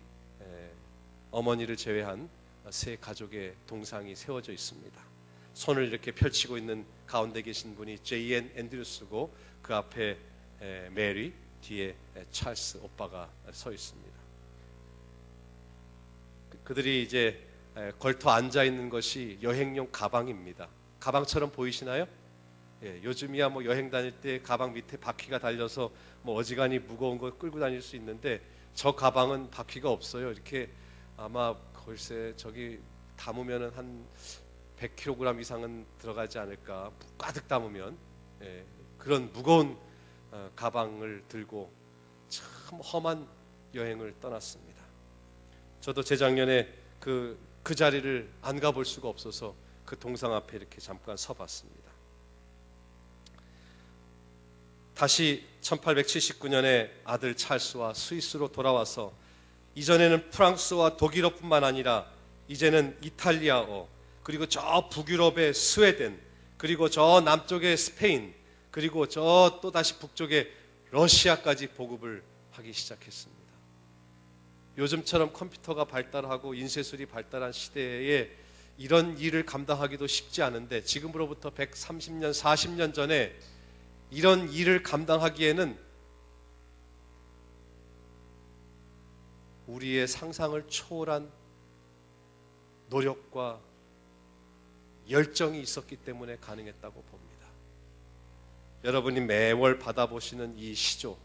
어머니를 제외한 세 가족의 동상이 세워져 있습니다. 손을 이렇게 펼치고 있는 가운데 계신 분이 J.N. 앤드류스고 그 앞에 메리, 뒤에 찰스 오빠가 서 있습니다. 그들이 이제 걸터 앉아 있는 것이 여행용 가방입니다. 가방처럼 보이시나요? 예, 요즘이야 뭐 여행 다닐 때 가방 밑에 바퀴가 달려서 뭐 어지간히 무거운 거 끌고 다닐 수 있는데 저 가방은 바퀴가 없어요. 이렇게 아마 글쎄 저기 담으면은 한 100kg 이상은 들어가지 않을까, 가득 담으면. 그런 무거운 가방을 들고 참 험한 여행을 떠났습니다. 저도 재작년에 그 자리를 안 가볼 수가 없어서 그 동상 앞에 이렇게 잠깐 서봤습니다. 다시 1879년에 아들 찰스와 스위스로 돌아와서 이전에는 프랑스와 독일어뿐만 아니라 이제는 이탈리아어, 그리고 저 북유럽의 스웨덴, 그리고 저 남쪽의 스페인, 그리고 저 또 다시 북쪽의 러시아까지 보급을 하기 시작했습니다. 요즘처럼 컴퓨터가 발달하고 인쇄술이 발달한 시대에 이런 일을 감당하기도 쉽지 않은데 지금으로부터 130년, 40년 전에 이런 일을 감당하기에는 우리의 상상을 초월한 노력과 열정이 있었기 때문에 가능했다고 봅니다. 여러분이 매월 받아보시는 이 시조,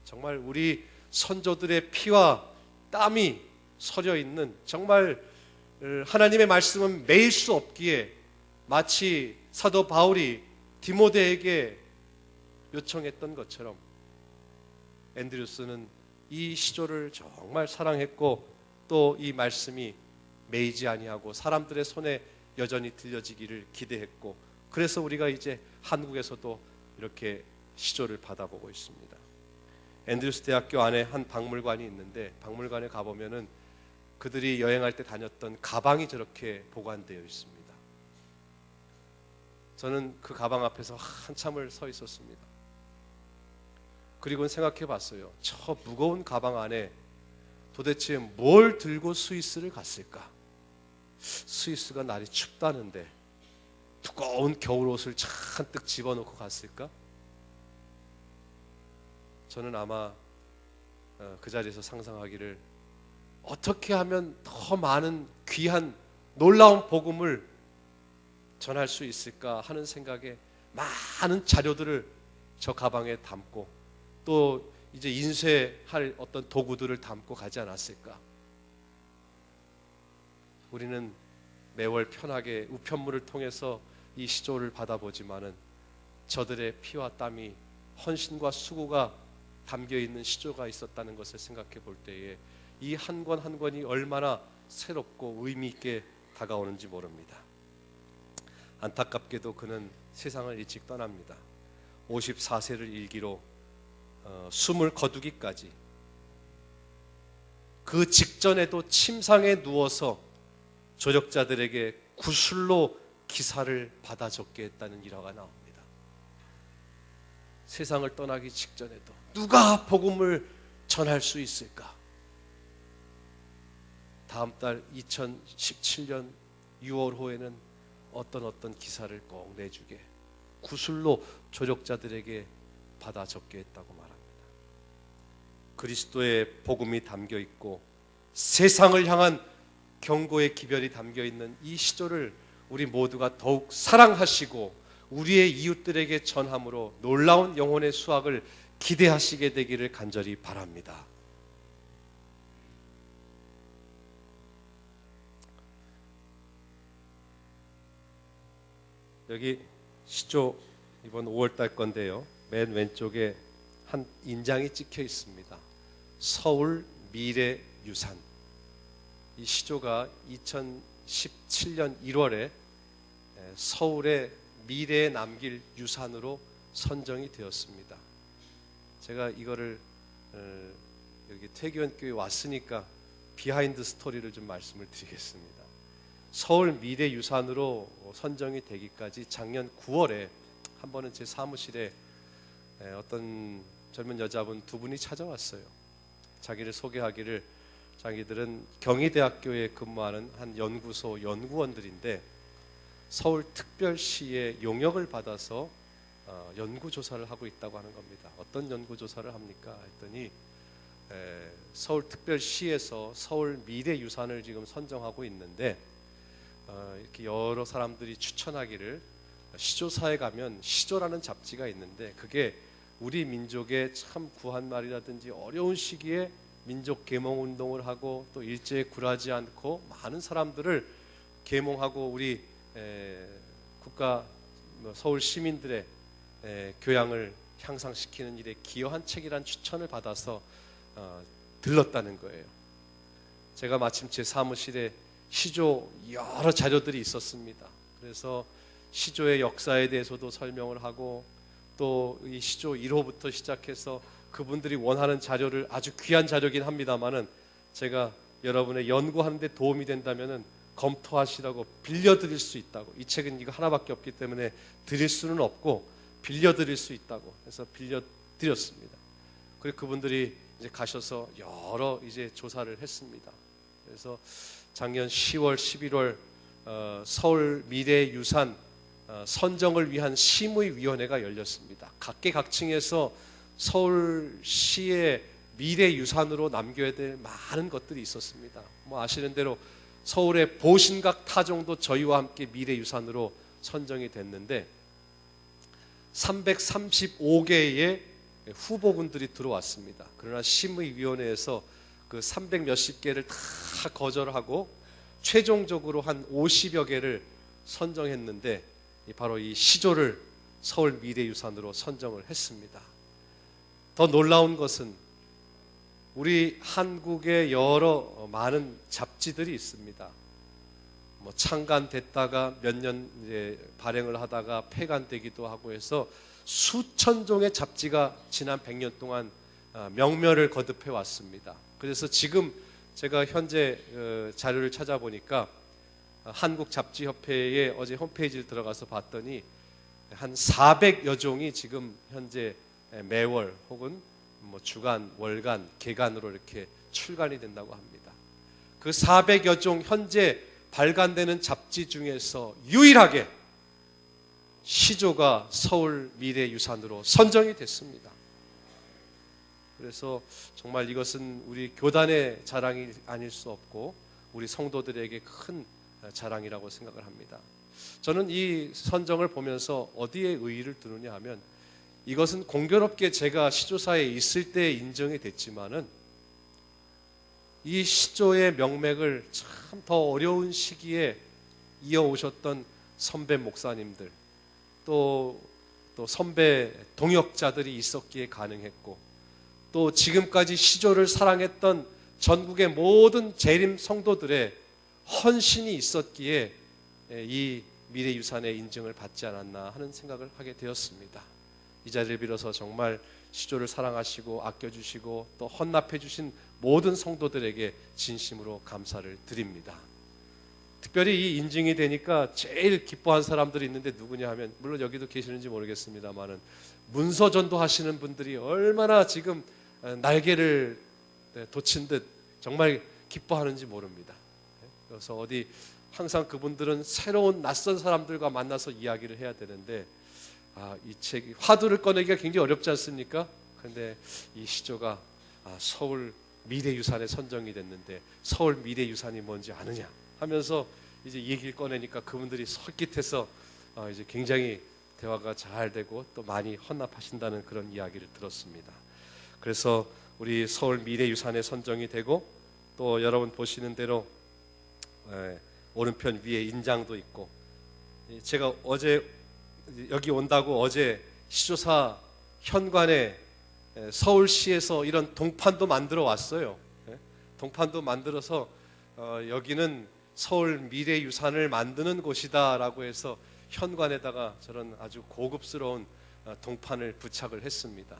정말 우리 선조들의 피와 땀이 서려 있는, 정말 하나님의 말씀은 매일 수 없기에 마치 사도 바울이 디모데에게 요청했던 것처럼 앤드류스는 이 시조를 정말 사랑했고 또 이 말씀이 매이지 아니하고 사람들의 손에 여전히 들려지기를 기대했고, 그래서 우리가 이제 한국에서도 이렇게 시조를 받아보고 있습니다. 앤드류스 대학교 안에 한 박물관이 있는데 박물관에 가보면은 그들이 여행할 때 다녔던 가방이 저렇게 보관되어 있습니다. 저는 그 가방 앞에서 한참을 서 있었습니다. 그리고는 생각해 봤어요. 저 무거운 가방 안에 도대체 뭘 들고 스위스를 갔을까? 스위스가 날이 춥다는데 두꺼운 겨울옷을 잔뜩 집어넣고 갔을까? 저는 아마 그 자리에서 상상하기를 어떻게 하면 더 많은 귀한 놀라운 복음을 전할 수 있을까 하는 생각에 많은 자료들을 저 가방에 담고 또 이제 인쇄할 어떤 도구들을 담고 가지 않았을까? 우리는 매월 편하게 우편물을 통해서 이 시조를 받아보지만은 저들의 피와 땀이, 헌신과 수고가 담겨 있는 시조가 있었다는 것을 생각해 볼 때에 이 한 권 한 권이 얼마나 새롭고 의미 있게 다가오는지 모릅니다. 안타깝게도 그는 세상을 일찍 떠납니다. 54세를 일기로 숨을 거두기까지, 그 직전에도 침상에 누워서 조력자들에게 구술로 기사를 받아 적게 했다는 일화가 나옵니다. 세상을 떠나기 직전에도 누가 복음을 전할 수 있을까? 다음 달 2017년 6월호에는 어떤 기사를 꼭 내주게, 구술로 조력자들에게 받아 적게 했다고 말합니다. 그리스도의 복음이 담겨 있고 세상을 향한 경고의 기별이 담겨 있는 이 시조를 우리 모두가 더욱 사랑하시고 우리의 이웃들에게 전함으로 놀라운 영혼의 수확을 기대하시게 되기를 간절히 바랍니다. 여기 시조 이번 5월달 건데요, 맨 왼쪽에 한 인장이 찍혀 있습니다. 서울 미래유산. 이 시조가 2017년 1월에 서울의 미래에 남길 유산으로 선정이 되었습니다. 제가 이거를 여기 퇴교원교회 왔으니까 비하인드 스토리를 좀 말씀을 드리겠습니다. 서울 미래유산으로 선정이 되기까지 작년 9월에 한 번은 제 사무실에 어떤 젊은 여자분 두 분이 찾아왔어요. 자기를 소개하기를, 자기들은 경희대학교에 근무하는 한 연구소 연구원들인데 서울특별시의 용역을 받아서 연구조사를 하고 있다고 하는 겁니다. 어떤 연구조사를 합니까? 했더니 서울특별시에서 서울 미래유산을 지금 선정하고 있는데 이렇게 여러 사람들이 추천하기를 시조사에 가면 시조라는 잡지가 있는데 그게 우리 민족의 참 구한 말이라든지 어려운 시기에 민족 계몽 운동을 하고 또 일제에 굴하지 않고 많은 사람들을 계몽하고 우리 국가 서울 시민들의 교양을 향상시키는 일에 기여한 책이란 추천을 받아서 들렀다는 거예요. 제가 마침 제 사무실에 시조 여러 자료들이 있었습니다. 그래서 시조의 역사에 대해서도 설명을 하고 또 이 시조 1호부터 시작해서 그분들이 원하는 자료를, 아주 귀한 자료긴 합니다만은 제가 여러분의 연구하는 데 도움이 된다면은 검토하시라고 빌려드릴 수 있다고, 이 책은 이거 하나밖에 없기 때문에 드릴 수는 없고 빌려드릴 수 있다고 해서 빌려드렸습니다. 그리고 그분들이 이제 가셔서 여러 이제 조사를 했습니다. 그래서 작년 10월, 11월 서울 미래유산 선정을 위한 심의위원회가 열렸습니다. 각계각층에서 서울시의 미래유산으로 남겨야 될 많은 것들이 있었습니다. 뭐 아시는 대로 서울의 보신각 타종도 저희와 함께 미래유산으로 선정이 됐는데 335개의 후보군들이 들어왔습니다. 그러나 심의위원회에서 그 300 몇십 개를 다 거절하고 최종적으로 한 50여 개를 선정했는데 바로 이 시조를 서울 미래유산으로 선정을 했습니다. 더 놀라운 것은 우리 한국에 여러 많은 잡지들이 있습니다. 뭐 창간됐다가 몇 년 이제 발행을 하다가 폐간되기도 하고 해서 수천 종의 잡지가 지난 100년 동안 명멸을 거듭해 왔습니다. 그래서 지금 제가 현재 자료를 찾아보니까 한국잡지협회의 어제 홈페이지를 들어가서 봤더니 한 400여 종이 지금 현재 매월 혹은 뭐 주간, 월간, 개간으로 이렇게 출간이 된다고 합니다. 그 400여 종 현재 발간되는 잡지 중에서 유일하게 시조가 서울 미래유산으로 선정이 됐습니다. 그래서 정말 이것은 우리 교단의 자랑이 아닐 수 없고 우리 성도들에게 큰 자랑이라고 생각을 합니다. 저는 이 선정을 보면서 어디에 의의를 두느냐 하면 이것은 공교롭게 제가 시조사에 있을 때 인정이 됐지만은 이 시조의 명맥을 참 더 어려운 시기에 이어오셨던 선배 목사님들, 또 선배 동역자들이 있었기에 가능했고, 또 지금까지 시조를 사랑했던 전국의 모든 재림 성도들의 헌신이 있었기에 이 미래유산의 인증을 받지 않았나 하는 생각을 하게 되었습니다. 이 자리를 빌어서 정말 시조를 사랑하시고 아껴주시고 또 헌납해 주신 모든 성도들에게 진심으로 감사를 드립니다. 특별히 이 인증이 되니까 제일 기뻐한 사람들이 있는데 누구냐 하면, 물론 여기도 계시는지 모르겠습니다만은 문서 전도하시는 분들이 얼마나 지금 날개를 돋친 듯 정말 기뻐하는지 모릅니다. 그래서 어디 항상 그분들은 새로운 낯선 사람들과 만나서 이야기를 해야 되는데, 이 책이 화두를 꺼내기가 굉장히 어렵지 않습니까? 그런데 이 시조가 서울 미래유산에 선정이 됐는데 서울 미래유산이 뭔지 아느냐 하면서 이제 얘기를 꺼내니까 그분들이 솔깃해서 이제 굉장히 대화가 잘 되고 또 많이 헌납하신다는 그런 이야기를 들었습니다. 그래서 우리 서울 미래유산에 선정이 되고, 또 여러분 보시는 대로 오른편 위에 인장도 있고, 제가 어제 여기 온다고 어제 시조사 현관에 서울시에서 이런 동판도 만들어 왔어요. 동판도 만들어서 여기는 서울 미래유산을 만드는 곳이다 라고 해서 현관에다가 저런 아주 고급스러운 동판을 부착을 했습니다.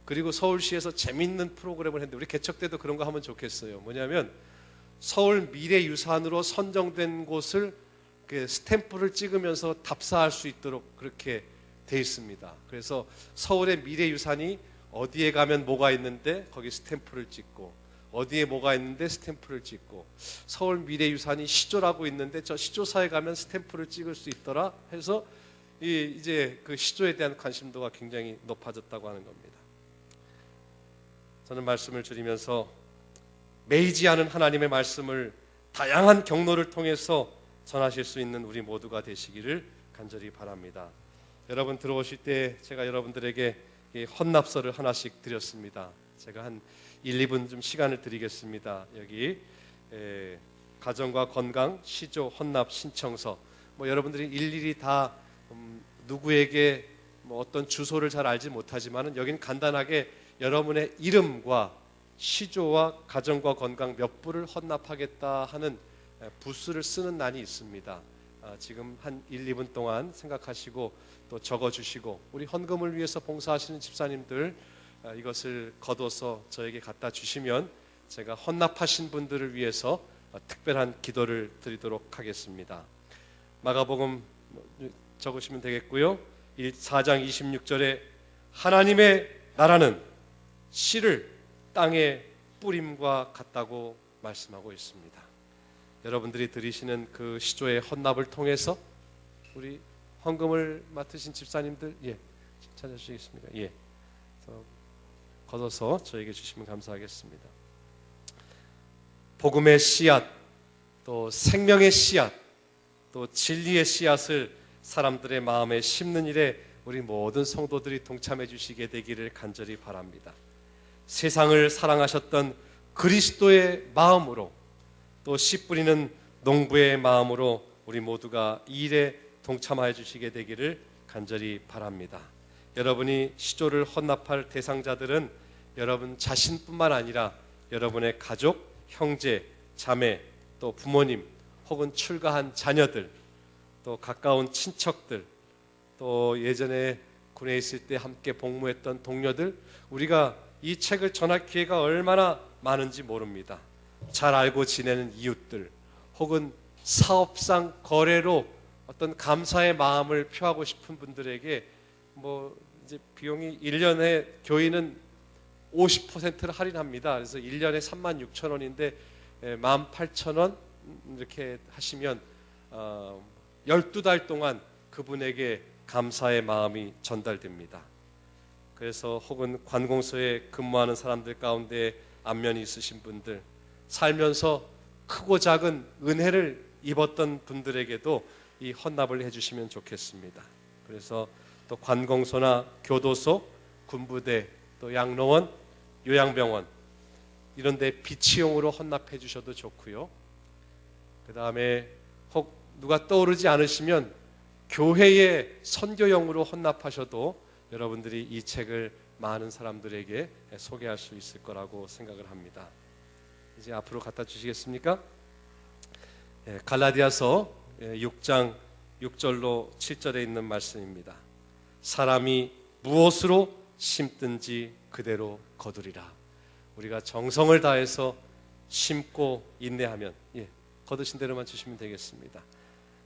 그리고 서울시에서 재밌는 프로그램을 했는데, 우리 개척 때도 그런 거 하면 좋겠어요. 뭐냐면 서울 미래유산으로 선정된 곳을 스탬프를 찍으면서 답사할 수 있도록 그렇게 돼 있습니다. 그래서 서울의 미래유산이 어디에 가면 뭐가 있는데 거기 스탬프를 찍고, 어디에 뭐가 있는데 스탬프를 찍고, 서울 미래유산이 시조라고 있는데 저 시조사에 가면 스탬프를 찍을 수 있더라 해서 이제 그 시조에 대한 관심도가 굉장히 높아졌다고 하는 겁니다. 저는 말씀을 드리면서 매이지 않은 하나님의 말씀을 다양한 경로를 통해서 전하실 수 있는 우리 모두가 되시기를 간절히 바랍니다. 여러분 들어오실 때 제가 여러분들에게 헌납서를 하나씩 드렸습니다. 제가 한 1, 2분 좀 시간을 드리겠습니다. 여기 가정과 건강 시조 헌납 신청서, 여러분들이 일일이 다 누구에게 어떤 주소를 잘 알지 못하지만은 여기는 간단하게 여러분의 이름과 시조와 가정과 건강 몇 부를 헌납하겠다 하는 부스를 쓰는 난이 있습니다. 지금 한 1, 2분 동안 생각하시고 또 적어주시고, 우리 헌금을 위해서 봉사하시는 집사님들 이것을 거둬서 저에게 갖다 주시면 제가 헌납하신 분들을 위해서 특별한 기도를 드리도록 하겠습니다. 마가복음 적으시면 되겠고요. 4장 26절에 하나님의 나라는 씨를 땅에 뿌림과 같다고 말씀하고 있습니다. 여러분들이 드리시는 그 시조의 헌납을 통해서 우리 헌금을 맡으신 집사님들 찾아주시겠습니다. 걷어서 저에게 주시면 감사하겠습니다. 복음의 씨앗, 또 생명의 씨앗, 또 진리의 씨앗을 사람들의 마음에 심는 일에 우리 모든 성도들이 동참해 주시게 되기를 간절히 바랍니다. 세상을 사랑하셨던 그리스도의 마음으로, 또 씨 뿌리는 농부의 마음으로 우리 모두가 이 일에 동참하여 주시게 되기를 간절히 바랍니다. 여러분이 시조를 헌납할 대상자들은 여러분 자신뿐만 아니라 여러분의 가족, 형제, 자매, 또 부모님, 혹은 출가한 자녀들, 또 가까운 친척들, 또 예전에 군에 있을 때 함께 복무했던 동료들, 우리가 이 책을 전할 기회가 얼마나 많은지 모릅니다. 잘 알고 지내는 이웃들, 혹은 사업상 거래로 어떤 감사의 마음을 표하고 싶은 분들에게 이제 비용이 1년에 교인은 50%를 할인합니다. 그래서 1년에 36,000원인데 18,000원 이렇게 하시면 12달 동안 그분에게 감사의 마음이 전달됩니다. 그래서 혹은 관공서에 근무하는 사람들 가운데 안면이 있으신 분들, 살면서 크고 작은 은혜를 입었던 분들에게도 이 헌납을 해주시면 좋겠습니다. 그래서 또 관공서나 교도소, 군부대, 또 양로원, 요양병원 이런 데 비치용으로 헌납해 주셔도 좋고요. 그 다음에 혹 누가 떠오르지 않으시면 교회의 선교용으로 헌납하셔도 여러분들이 이 책을 많은 사람들에게 소개할 수 있을 거라고 생각을 합니다. 이제 앞으로 갖다 주시겠습니까? 갈라디아서 6장 6절로 7절에 있는 말씀입니다. 사람이 무엇으로 심든지 그대로 거두리라. 우리가 정성을 다해서 심고 인내하면 거두신 대로만 주시면 되겠습니다.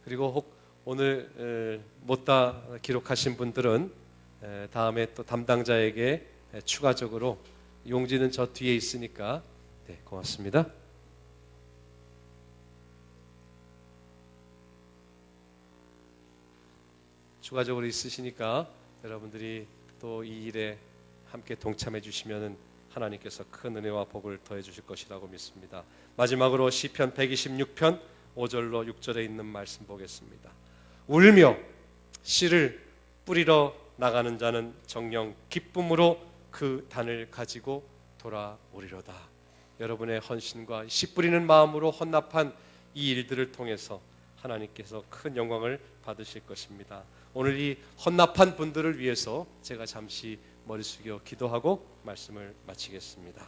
그리고 혹 오늘 못다 기록하신 분들은 다음에 또 담당자에게 추가적으로 용지는 저 뒤에 있으니까 고맙습니다. 추가적으로 있으시니까 여러분들이 또 이 일에 함께 동참해 주시면 하나님께서 큰 은혜와 복을 더해 주실 것이라고 믿습니다. 마지막으로 시편 126편 5절로 6절에 있는 말씀 보겠습니다. 울며 씨를 뿌리러 나가는 자는 정녕 기쁨으로 그 단을 가지고 돌아오리로다. 여러분의 헌신과 씨 뿌리는 마음으로 헌납한 이 일들을 통해서 하나님께서 큰 영광을 받으실 것입니다. 오늘 이 헌납한 분들을 위해서 제가 잠시 머리 숙여 기도하고 말씀을 마치겠습니다.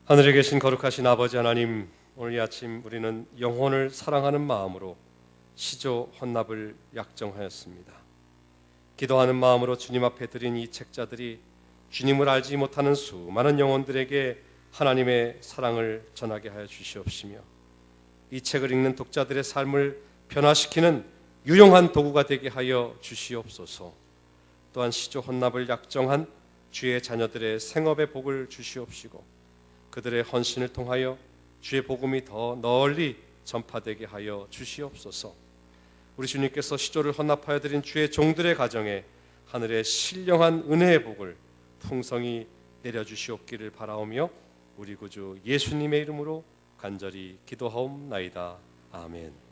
하늘에 계신 거룩하신 아버지 하나님, 오늘 이 아침 우리는 영혼을 사랑하는 마음으로 시조 헌납을 약정하였습니다. 기도하는 마음으로 주님 앞에 드린 이 책자들이 주님을 알지 못하는 수많은 영혼들에게 하나님의 사랑을 전하게 하여 주시옵시며, 이 책을 읽는 독자들의 삶을 변화시키는 유용한 도구가 되게 하여 주시옵소서. 또한 시조 헌납을 약정한 주의 자녀들의 생업의 복을 주시옵시고, 그들의 헌신을 통하여 주의 복음이 더 널리 전파되게 하여 주시옵소서. 우리 주님께서 시조를 헌납하여 드린 주의 종들의 가정에 하늘의 신령한 은혜의 복을 풍성히 내려주시옵기를 바라오며, 우리 구주 예수님의 이름으로 간절히 기도하옵나이다. 아멘.